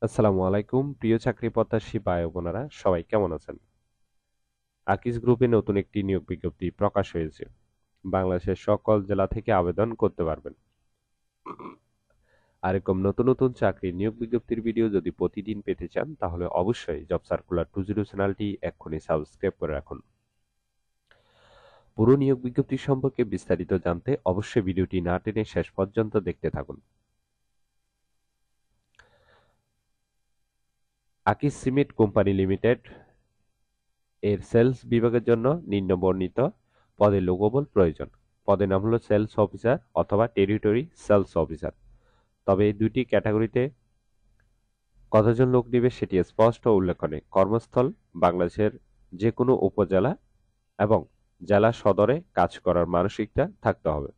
আসসালামু আলাইকুম প্রিয় চাকরি প্রত্যাশী ভাই ও বোনেরা সবাই কেমন আছেন? আকিস গ্রুপে নতুন একটি নিয়োগ বিজ্ঞপ্তি প্রকাশ হয়েছে। বাংলাদেশের সকল জেলা থেকে আবেদন করতে পারবেন। আর এরকম নতুন নতুন চাকরির নিয়োগ বিজ্ঞপ্তির ভিডিও যদি প্রতিদিন পেতে চান তাহলে অবশ্যই জব সার্কুলার 20 চ্যানেলটি এক্ষুনি সাবস্ক্রাইব করে রাখুন। পুরো নিয়োগ বিজ্ঞপ্তি সম্পর্কে বিস্তারিত জানতে অবশ্যই ভিডিওটি না টেনে শেষ পর্যন্ত দেখতে থাকুন। আকিস সিমেন্ট কোম্পানি লিমিটেড এর সেলস বিভাগের জন্য নিম্নবর্ণিত পদে লোকবল প্রয়োজন। পদের নাম হলো সেলস অফিসার অথবা টেরিটরি সেলস অফিসার। তবে এই দুইটি ক্যাটাগরিতে কতজন লোক নেবে সেটি স্পষ্ট উল্লেখ নেই। কর্মস্থল বাংলাদেশের যে কোনো উপজেলা এবং জেলা সদরে কাজ করার মানসিকতা থাকতে হবে।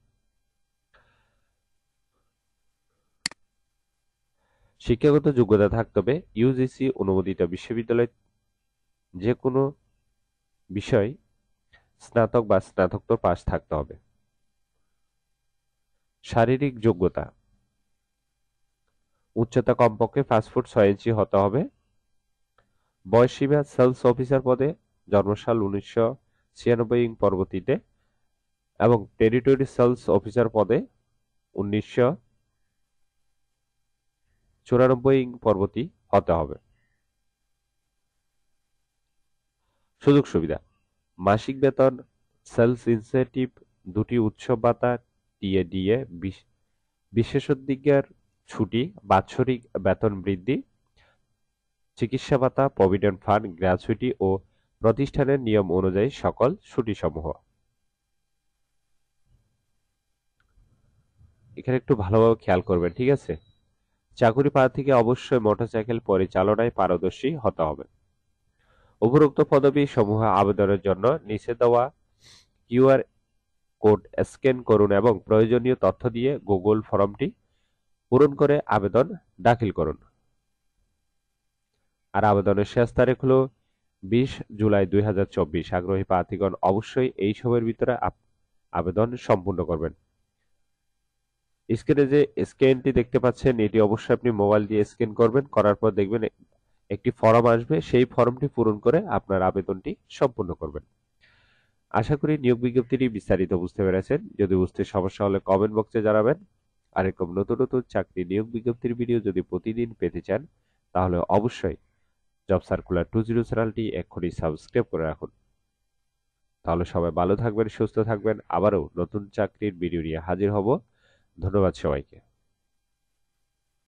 শিক্ষাগত যোগ্যতা থাকতে হবে ইউজিসি অনুমোদিত বিশ্ববিদ্যালয় যে কোনো বিষয় স্নাতক বা স্নাতকোত্তর পাস থাকতে হবে। শারীরিক যোগ্যতা উচ্চতা কমপক্ষে 5 ফুট 6 ইঞ্চি হতে হবে। বয়সসীমা সেলস অফিসার পদে জন্মসাল 1996 পরবর্তীতে এবং টেরিটরি সেলস অফিসার পদে 1994 পরবর্তী হতে হবে। সুযোগ সুবিধা মাসিক বেতন, সেলস ইনসেন্টিভ, দুটি উৎসব ভাতা, টিএডিএ, বিশেষাধিকার ছুটি, বাৎসরিক বেতন বৃদ্ধি, চিকিৎসা ভাতা, প্রভিডেন্ট ফান্ড, গ্র্যাচুইটি ও প্রতিষ্ঠানের নিয়ম অনুযায়ী সকল ছুটিসমূহ। এখানে একটু ভালোভাবে খেয়াল করবেন, ঠিক আছে? চাকুরি প্রার্থীকে অবশ্যই মোটরসাইকেল পরিচালনায় পারদর্শী হতে হবে। উপরোক্ত পদবি সমূহ আবেদনের জন্য নিচে দেওয়া কিউআর কোড স্ক্যান করুন এবং প্রয়োজনীয় তথ্য দিয়ে গুগল ফর্মটি পূরণ করে আবেদন দাখিল করুন। আর আবেদনের শেষ তারিখ হলো 20 জুলাই 2024। আগ্রহী প্রার্থীগণ অবশ্যই এই সময়ের ভিতরে আবেদন সম্পূর্ণ করবেন। স্ক্রিনে যে স্ক্যানটি দেখতে পাচ্ছেন এটি অবশ্যই আপনি মোবাইল দিয়ে স্ক্যান করবেন। করার পর দেখবেন একটি ফর্ম আসবে, সেই ফর্মটি পূরণ করে আপনার আবেদনটি সম্পূর্ণ করবেন। আশা করি নিয়োগ বিজ্ঞপ্তিটি বিস্তারিত বুঝতে পেরেছেন। যদি বুঝতে সমস্যা হলে কমেন্ট বক্সে জানাবেন। আর এরকম নতুন নতুন চাকরি নিয়োগ বিজ্ঞপ্তির ভিডিও যদি প্রতিদিন পেতে চান তাহলে অবশ্যই জব সার্কুলার 20 চ্যানেলটি এক্ষুনি সাবস্ক্রাইব করে রাখুন। তাহলে সবাই ভালো থাকবেন, সুস্থ থাকবেন। আবারও নতুন চাকরির ভিডিও নিয়ে হাজির হব। ধন্যবাদ সবাইকে।